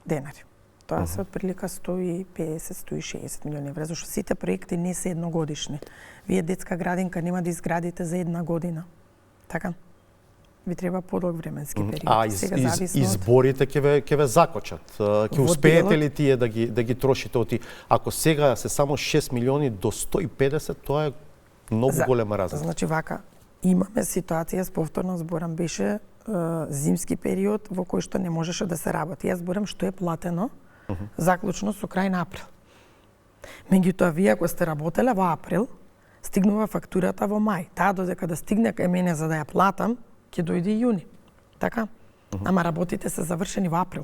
денари. Тоа се отприлика 150-160 милиони евра, зашто сите проекти не се едногодишни. Вие детска градинка нема да изградите за една година. Така? Ви треба подолг временски период. А изборите ќе ве закочат. Ќе успеете ли тие да ги трошите од тие? Ако сега се само 6 милиони до 150, тоа е многу голема разлика. Значи вака, имаме ситуација, повторно зборам, беше зимски период во кој што не можеше да се работи. Јас зборам што е платено заклучно со крај на април. Меѓутоа, вие ако сте работеле во април, стигнува фактурата во мај. Таа додека да стигне кај мене за да ја платам, ќе дојде и јуни. Така? Ама работите се завршени во април.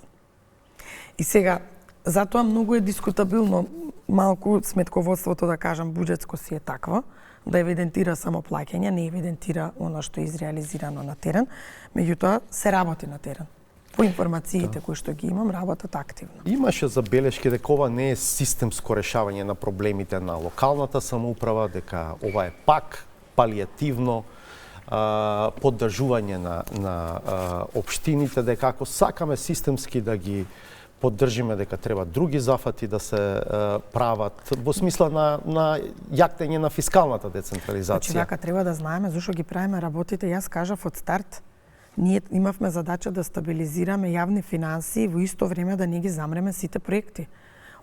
И сега, затоа многу е дискутабилно малку сметководството, да кажам, буџетско си е такво, да евидентира само плаќање, не евидентира оно што е изреализирано на терен, меѓутоа се работи на терен. По информациите кои што ги имам, работат активно. Имаше забелешки дека ова не е системско решавање на проблемите на локалната самоуправа, дека ова е пак палијативно поддржување на општините, дека ако сакаме системски да ги поддржиме, дека треба други зафати да се прават во смисла на јактење на фискалната децентрализација. Значи, вака треба да знаеме зошто ги правиме работите. Јас кажав од старт, ние имавме задача да стабилизираме јавни финансии и во исто време да не ги замреме сите проекти.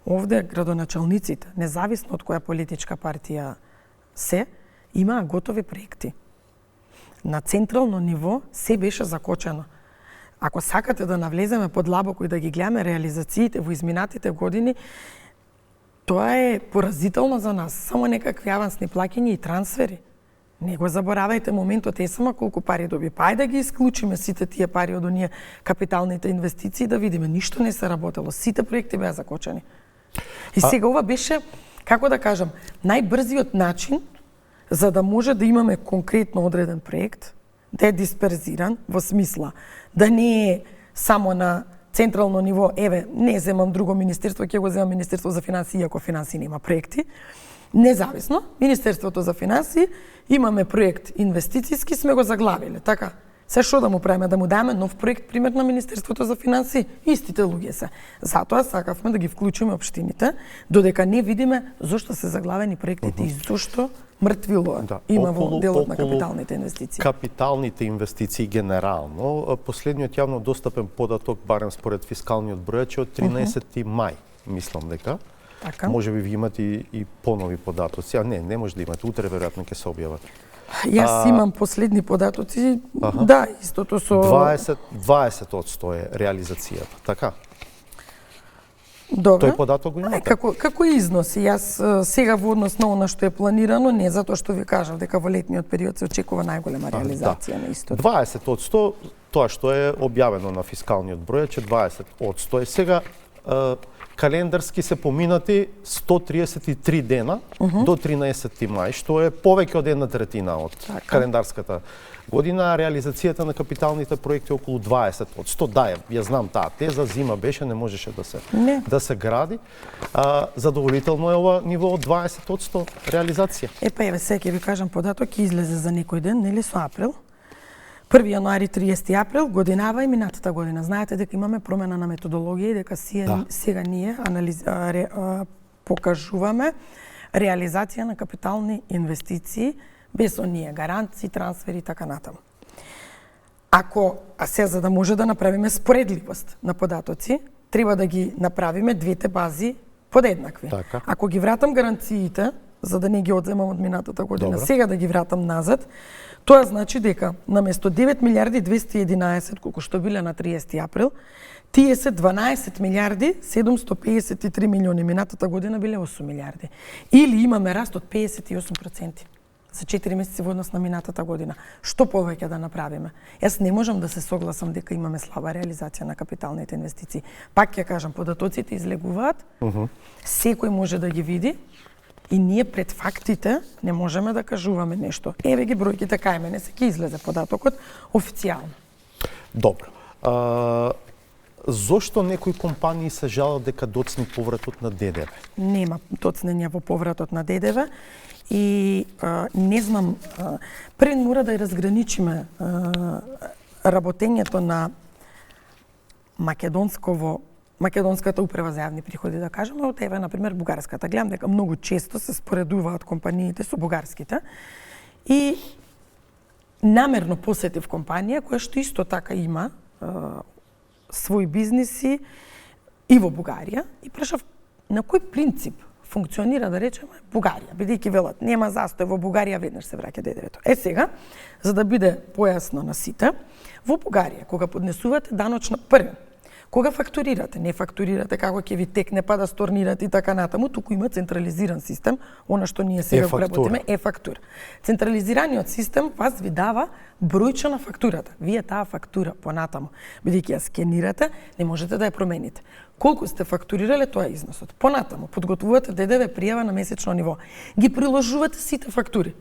Овде градоначалниците, независно од која политичка партија се, имаа готови проекти. На централно ниво се беше закочено. Ако сакате да навлеземе подлабоко и да ги гледаме реализациите во изминатите години, тоа е поразително за нас. Само некакви авансни плаќања и трансфери. Не го заборавајте моментот ЕСМ колку пари доби. Па ајде да ги исклучиме сите тие пари од оние капиталните инвестиции да видиме ништо не се работело. Сите проекти беа закочени. И сега ова беше, како да кажам, најбрзиот начин за да може да имаме конкретно одреден проект, да е дисперзиран во смисла да не е само на централно ниво, еве, не земам друго министерство, ќе го земам Министерство за финансии, ако финансии нема проекти. Независно, Министерството за финансии, имаме проект инвестицијски, сме го заглавиле, така? Се што да му правиме, да му даеме нов проект, пример на Министерството за финансии, истите луѓе се. Затоа сакавме да ги вклучиме општините, додека не видиме зошто се заглавени проектите и зошто мртвило има во делот на капиталните инвестиции. Капиталните инвестиции генерално, последниот јавно достапен податок, барем според фискалниот бројач, од 13 мај, мислам дека. Така. Може би ви имате и понови податоци, а не може да имате, утре веројатно ќе се објават. Јас имам последни податоци, да, истото со 20% е реализацијата, така? Добре. Тој податок го имате? Како износи? Јас сега во однос на она што е планирано, не затоа што ви кажав дека во летниот период се очекува најголема реализација на истото. 20%, тоа што е објавено на фискалниот бројач, 20% е сега календарски се поминати 133 дена до 13 мај, што е повеќе од 1/3 од календарската година, а реализацијата на капиталните проекти е околу 20%. Да, ја знам таа теза, зима беше, не можеше да се гради. Задоволително е ова ниво од 20% реализација. Еве сега ќе ви кажам податок, ќе излезе за некој ден, нели со април. 1 јануари 30 април, годинава и минатата година. Знаете дека имаме промена на методологија и дека сега ние покажуваме реализација на капитални инвестиции без оние гаранции, трансфери и така натаму. За да може да направиме споредливост на податоци, треба да ги направиме двете бази подеднакви. Така. Ако ги вратам гаранциите за да не ги одземам од минатата година, Добро. сега да ги вратам назад, тоа значи дека наместо 9 милиарди 211, колку што биле на 30 април, тие се 12 милиарди 753 милиони, минатата година биле 8 милиарди. Или имаме раст од 58% за 4 месеци во однос на минатата година. Што повеќе да направиме? Јас не можам да се согласам дека имаме слаба реализација на капиталните инвестиции. Пак ќе кажам, податоците излегуваат, секој може да ги види, и ние пред фактите не можеме да кажуваме нешто. Еве ги бројките кај мене, се ќе излезе податокот официјално. Добро. Зошто некои компании се жалат дека доцни повратот на ДДВ? Нема доцнење во повратот на ДДВ и не знам, пред мора да ја разграничиме работењето на македонската управа за јавни приходи, да кажеме, од еве, например, бугарската. Гледам дека многу често се споредуваат компаниите со бугарските и намерно посетив компанија која што исто така има своји бизниси и во Бугарија и прашав на кој принцип функционира, да речеме, Бугарија, бидејќи велат нема застој во Бугарија, веднаш се враќа ДДВ-то. Сега, за да биде појасно на сите, во Бугарија кога поднесувате даночна првен, кога фактурирате, не фактурирате како ќе ви текне па да сторнирате и така натаму, туку има централизиран систем, она што ние сега го работиме е фактура. Централизираниот систем вас ви дава бројче на фактурата. Вие таа фактура понатаму, бидејќи ја скенирате, не можете да ја промените. Колку сте фактурирале, тоа е износот. Понатаму подготвувате ДДВ пријава на месечно ниво. Ги приложувате сите фактури.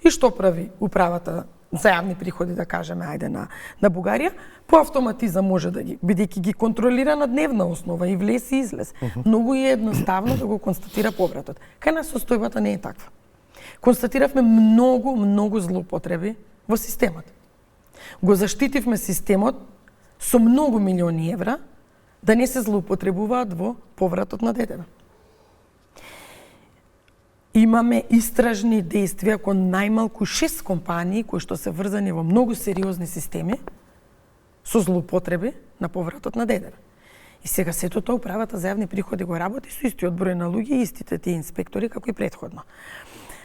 И што прави управата за јавни приходи, да кажеме, ајде на Бугарија, по автоматизам може да ги, бидејќи ги контролира на дневна основа и влез и излез. Многу е едноставно да го констатира повратот. Кај нас состојбата не е таква. Констатиравме многу злоупотреби во системот. Го заштитивме системот со многу милиони евра да не се злоупотребуваат во повратот на ДДВ. Имаме истражни действија кон најмалку 6 компании кои што се врзани во многу сериозни системи со злоупотреби на повратот на ДДВ. И сега сето тоа управата за јавни приходи го работи со истиот број на луѓе и истите тие инспектори како и претходно.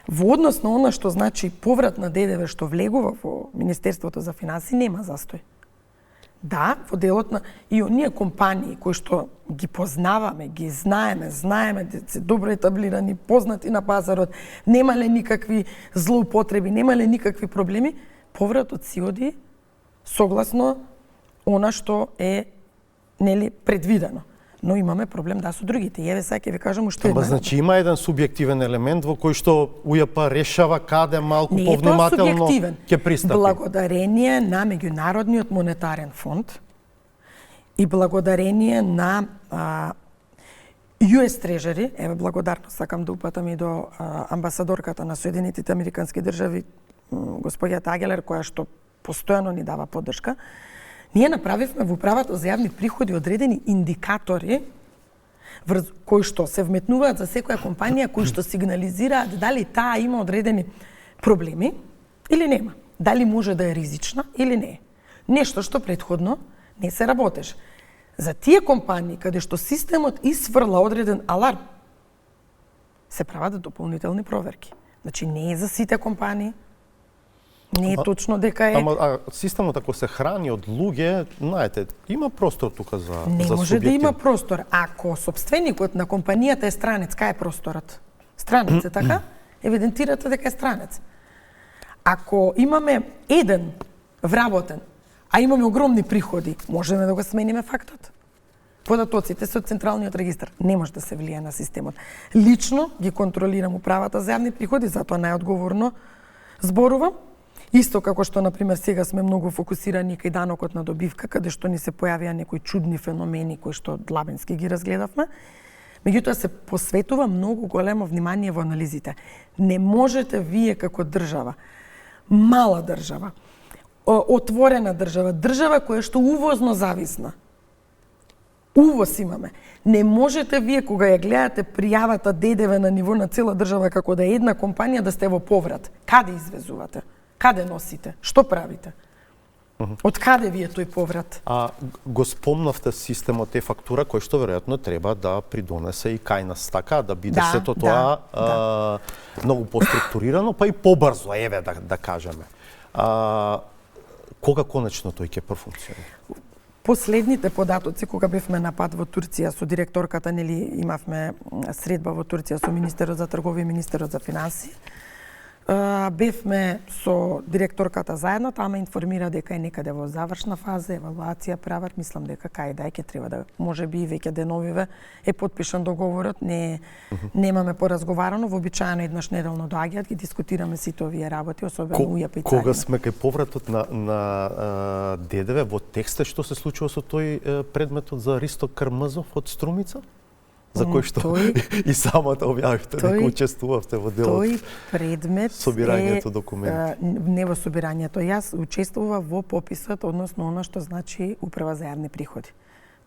Во однос на она што значи поврат на ДДВ што влегува во Министерството за финансии, нема застој. Да, во делот на и оние компании кои што ги познаваме, ги знаеме дека се добро етаблирани, познати на пазарот, немале никакви злоупотреби, немале никакви проблеми, повратот си оди согласно она што е предвидено. Но имаме проблем со другите. Еве сега ќе ви кажам уште една. Значи има еден субјективен елемент во кој што УЈП решава каде малку повнимателно ќе пристапи. Благодарение на Меѓународниот монетарен фонд и благодарение на US Treasury, еве благодарност сакам да упатам и до амбасадорката на Соединетите Американски држави, господјата Агелер, која што постојано ни дава поддршка. Ние направивме во управата за јавни приходи одредени индикатори кои што се вметнуваат за секоја компанија, кои што сигнализираат дали таа има одредени проблеми или нема. Дали може да е ризична или не. Нешто што претходно не се работеше. За тие компании каде што системот исфрла одреден аларм, се прават дополнителни проверки. Значи не е за сите компании, не е точно дека е... Ама системот ако се храни од луѓе, знаете, има простор тука за Не може субјектив. да има простор. Ако собственикот на компанијата е странец, кај е просторот? Странец е така? Евидентирате дека е странец. Ако имаме еден вработен, а имаме огромни приходи, можеме да го смениме фактот. Податоците се од Централниот регистар. Не може да се влие на системот. Лично ги контролирам управата за јавни приходи, затоа најодговорно зборувам. Исто како што, например, сега сме многу фокусирани кај данокот на добивка, каде што ни се појавија некои чудни феномени кои што длабенски ги разгледавме. Меѓутоа се посветува многу големо внимание во анализите. Не можете вие како држава, мала држава, отворена држава, држава која што увозно зависна, увоз имаме. Не можете вие кога ја гледате пријавата ДДВ на ниво на цела држава како да е една компанија да сте во поврат. Каде извезувате? Каде носите? Што правите? Од каде ви е тој поврат? А го спомнавте системот фактура кој што веројатно треба да придонесе и кај нас, така да биде сето тоа многу поструктурирано, па и побрзо, еве да кажеме. Кога конечно тој ќе профункционира? Последните податоци, кога бевме на пат во Турција со директорката, нели имавме средба во Турција со министерот за трговија и министерот за финансии, бевме со директорката заедно, таа ме информира дека е некаде во завршна фаза, евалуација прават, мислам дека кај ќе треба да, можеби веќе деновиве е потпишан договорот, немаме поразговарано, вообичаено еднаш неделно доаѓаат, ги дискутираме сите овие работи, особено УЈП и царина. Кога сме кај повратот на ДДВ, во текстот што се случува со тој предметот за Ристо Кармазов од Струмица? За кој што и самата објавивте дека учествувавте во делот. Тој предмет собирањето документи. Не во собирањето. Јас учествував во пописот, односно она што значи Управа за јавни приходи.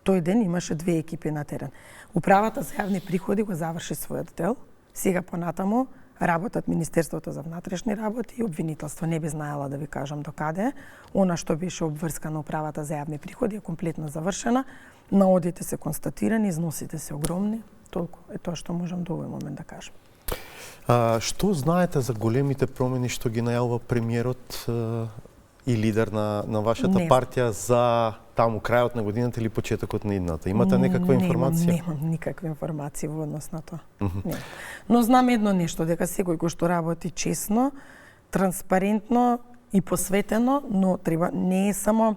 Тој ден имаше две екипи на терен. Управата за јавни приходи го заврши својот дел. Сега понатаму работат Министерството за внатрешни работи и обвинителство. Не би знаела да ви кажам до каде. Она што беше обврскана Управата за јавни приходи е комплетно завршена. Наодите се констатирани, износите се огромни. Толку е тоа што можам до овој момент да кажам. Што знаете за големите промени што ги најавува премиерот и лидер на вашата партија за таму крајот на годината или почетокот на идната? Имате некаква информација? Немам никаква информација во однос на тоа. Но знам едно нешто, дека секој кој што работи честно, транспарентно и посветено, но треба не е само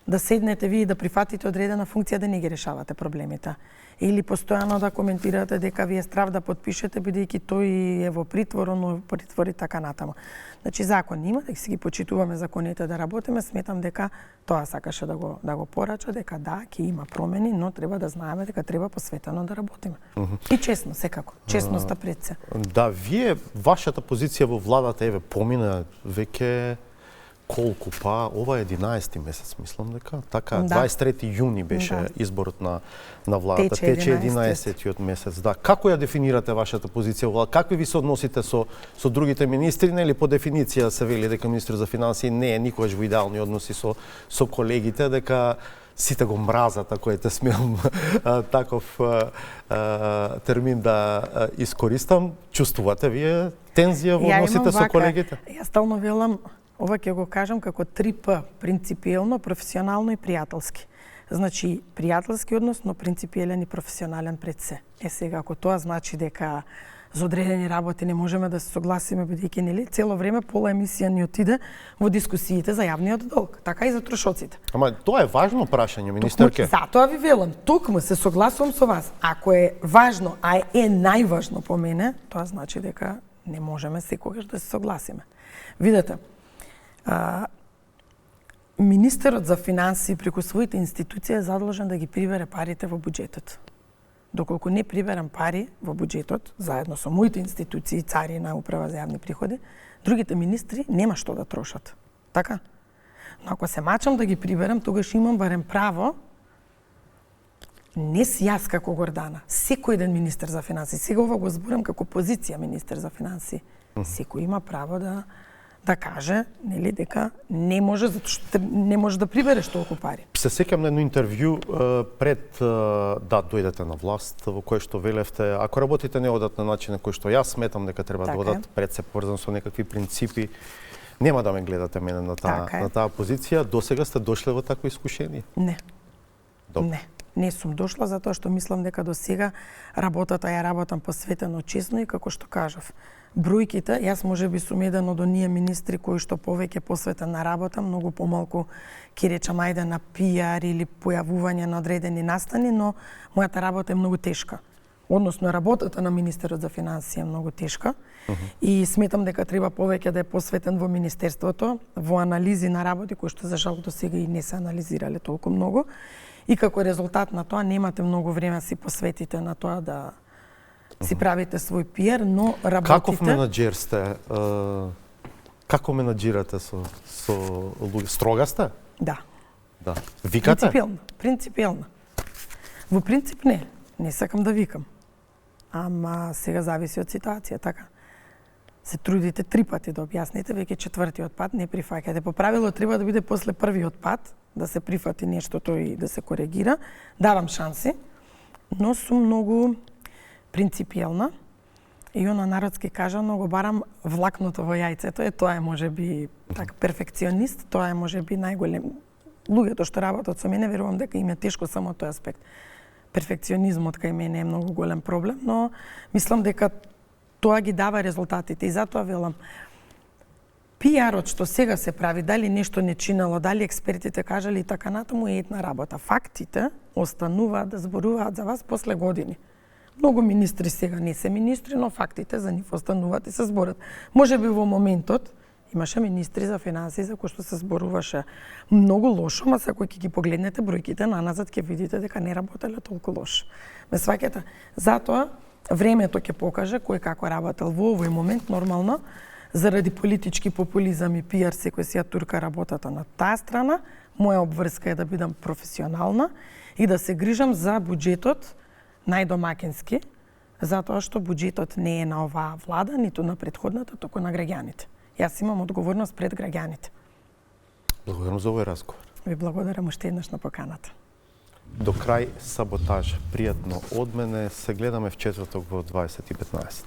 да седнете ви и да прифатите одредена функција да не ги решавате проблемите. Или постојано да коментирате дека ви е страв да подпишете бидејќи тој е во притвор, но притвори така натаму. Значи закон има, дека си ги почитуваме законите да работиме, сметам дека тоа сакаше да го порача, дека ќе има промени, но треба да знаеме дека треба посветено да работиме. И честно, секако. Честноста пред се. Да, вие вашата позиција во владата еве помина веќе колку, па ова е 11 месец, мислам дека, така, 23 јуни беше изборот на владата, тече 11-тиот месец, да. Како ја дефинирате вашата позиција во владата? Какви ви се односите со другите министри, нели по дефиниција се вели дека министрот за финансии не е никогаш во идеални односи со колегите, дека сите го мразат, ако ете смеам таков термин да искористам. Чувствувате вие тензија во односите со колегите? Јас стално велам, ова ќе го кажам како 3П, принципиелно, професионално и пријателски. Значи, пријателски однос, но принципиелен и професионален пред се. Сега, ако тоа значи дека за одредени работи не можеме да се согласиме, бидејќи нели цело време пола емисија ни отиде во дискусиите за јавниот долг, така и за трошоците. Ама тоа е важно прашање, министерке. Затоа ви велам, токму се согласувам со вас. Ако е важно, а е најважно по мене, тоа значи дека не можеме секогаш да се согласиме. Видете, министерот за финансии преку своите институции е задолжен да ги прибере парите во буџетот. Доколку не приберам пари во буџетот, заедно со моите институции, царина, Управа за јавни приходи, другите министри нема што да трошат. Така? Но ако се мачам да ги приберам, тогаш имам барем право, не си јас како Гордана, секој еден министер за финансии, сега ова го зборам како позиција министер за финансии, секој има право да каже, нели, дека не може, затоа што не може да прибереш толку пари. Се сеќам на едно интервју пред да дојдете на власт, во кое што велевте, ако работите не одат на начин на кој што јас сметам дека треба да одат, пред се поврзан со некакви принципи, нема да ме гледате мене на таа позиција. Досега сте дошле во такво искушение? Не. Не сум дошла затоа што мислам дека до сега работата ја работам посветено, честно и како што кажав. Бројките, јас можеби сум еден од оние министри кои што повеќе посветен на работа, многу помалку ќе речам ајде на пиар или појавување на одредени настани, но мојата работа е многу тешка. Односно работата на министерот за финансии е многу тешка и сметам дека треба повеќе да е посветен во министерството, во анализи на работи кои што за жал до сега и не се анализирале толку многу. И како резултат на тоа немате многу време да си посветите на тоа да си правите свој пиар, но работите... Каков менаџер сте? Како менаџирате со луѓе? Строга сте? Да. Викате? Принципиелно. Во принцип не сакам да викам. Ама сега зависи од ситуација, така. се трудите 3 пати да објасните, веќе 4-тиот пат не прифаќате. По правило треба да биде после првиот пат, да се прифати нештото и да се коригира. Давам шанси, но сум многу принципиелна и она народски кажа, многу барам влакното во јајцето. Тоа е можеби так перфекционист, тоа е можеби најголем. Луѓето што работат со мене верувам дека им е тешко само тој аспект. Перфекционизмот кај мене е многу голем проблем, но мислам дека тоа ги дава резултатите и затоа велам пиарот што сега се прави, дали нешто не чинело, дали експертите кажали и така натаму е една работа. Фактите остануваат да зборуваат за вас после години. Многу министри сега не се министри, но фактите за нив остануваат и се зборат. Можеби во моментот имаше министри за финансии за кои што се зборуваше многу лошо, ма сега кога ќе ги погледнете бројките наназад ќе видите дека не работеле толку лошо. Ме сваќате? Затоа времето ќе покаже кој како работел во овој момент. Нормално заради политички популизам и пиар секој си ја турка работата на таа страна. Моја обврска е да бидам професионална и да се грижам за буџетот најдомакински, затоа што буџетот не е на оваа влада, ниту на претходната, туку на граѓаните. Јас имам одговорност пред граѓаните. Благодарам за овој разговор. Ви благодарам уште еднаш на поканата. До крај саботаж. Пријатно од мене. Се гледаме в четврток во 20:15.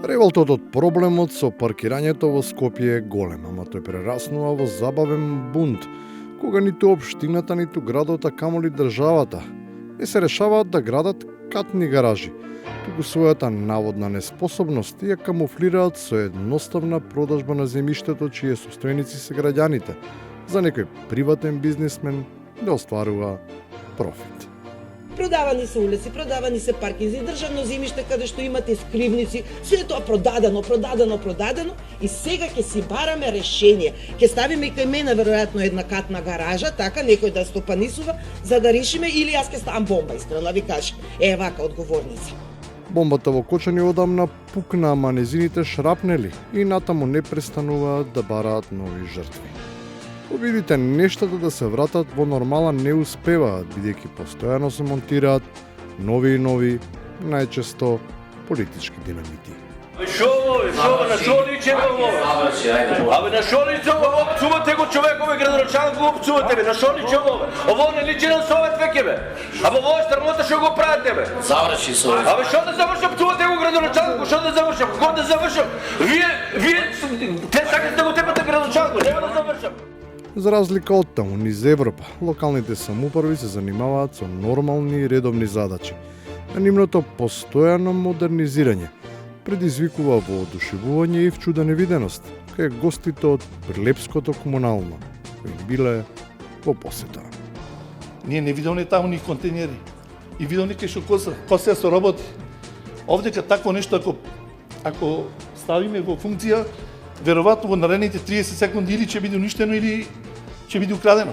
Револтот од проблемот со паркирањето во Скопје е голем, ама тој прераснува во забавен бунт, кога ниту општината, ниту градот, а камоли државата не се решаваат да градат катни гаражи, туку својата наводна неспособност ја камуфлираат со едноставна продажба на земјиштето чие состојници се граѓаните, за некој приватен бизнисмен да остварува профит. Продавани се улици, продавани се паркинзи, државно земјиште каде што имате скривници, се тоа продадено и сега ќе си бараме решение. Ќе ставиме и кај мене веројатно една катна гаража, така некој да стопанисува за да решиме, или јас ќе ставам бомба, искрено ви кажам. Вака одговорници. Бомбата во Кочани одамна пукна, ама незините шрапнели и натаму не престануваат да бараат нови жртви. Обидите нештата да се вратат во нормала не успеваат, бидејќи постојано се монтираат нови и нови, најчесто политички динамити. Шо, на шо личи ово? Абе, на шо личи ово? Пцувате го човекове, градоначалник го пцувате, бе, на шо личи ово? Ово не личи на Совет веќе, бе. Абе, ово е стармота шо го правите, бе. Заврши Совет. Абе, шо да завршам, пцувате го градоначалник, шо да завршам, кога да завршам? Вие, те сакате да го тепате градоначалник, нема да завршам. За разлика од таму, низ Европа, локалните самоуправи се занимаваат со нормални и редовни задачи, а нивното постојано модернизирање предизвикува воодушевување и вчуда невиденост кај гостите од Прилепското комунално, кои биле во посета. Ние не виделме таму ни контейнери и виделме кај што косе со роботи. Овдека такво нешто ако ставиме во функција, веројатно во наредните 30 секунди или ќе биде уништено или ќе биде украдено.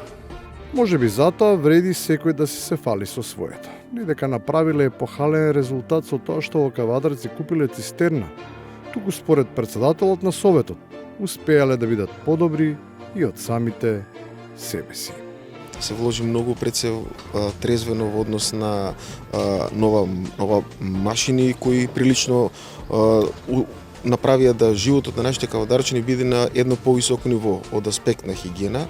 Може би затоа вреди секој да си се фали со своето. Не дека направиле епохален резултат со тоа што во Кавадарци купиле цистерна, туку според председателот на Советот успеале да бидат подобри и од самите себе си. Се вложи многу пред се трезвено во однос на нова машини кои прилично направија да животот на нашите кавадарчани биде на едно повисоко ниво од аспект на хигиена,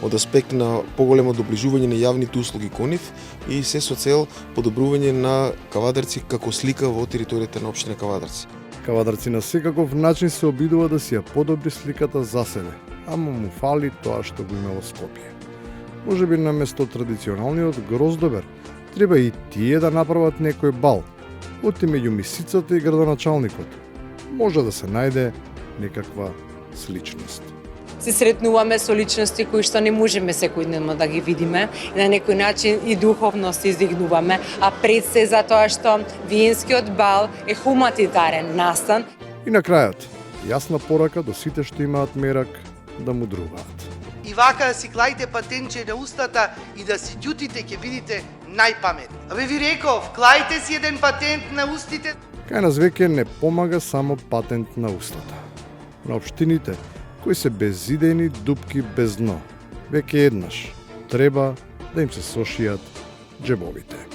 од аспект на поголемо доближување на јавните услуги кон нив и се со цел подобрување на Кавадарци како слика во територијата на општина Кавадарци. Кавадарци на секаков начин се обидува да си ја подобри сликата за себе, ама му фали тоа што го има во Скопје. Можеби наместо традиционалниот гроздобер, треба и тие да направат некој бал, оти меѓу мисицата и градоначалникот. Може да се најде некаква сличност. Се сретнуваме со личности кои што не можеме секојдневно да ги видиме и на некој начин и духовно се издигнуваме, а пред се за тоа што виенскиот бал е хуманитарен настан. И на крајот, јасна порака до сите што имаат мерак да мудруваат. И вака да си клаите патенче на устата и да си ѓутите ќе видите најпаметни. Абе ви реков, клаите си еден патент на устите. Кај нас веќе не помага само патент на устата. на општините кои се безидејни дупки без дно. Веќе еднаш треба да им се сошијат џебовите.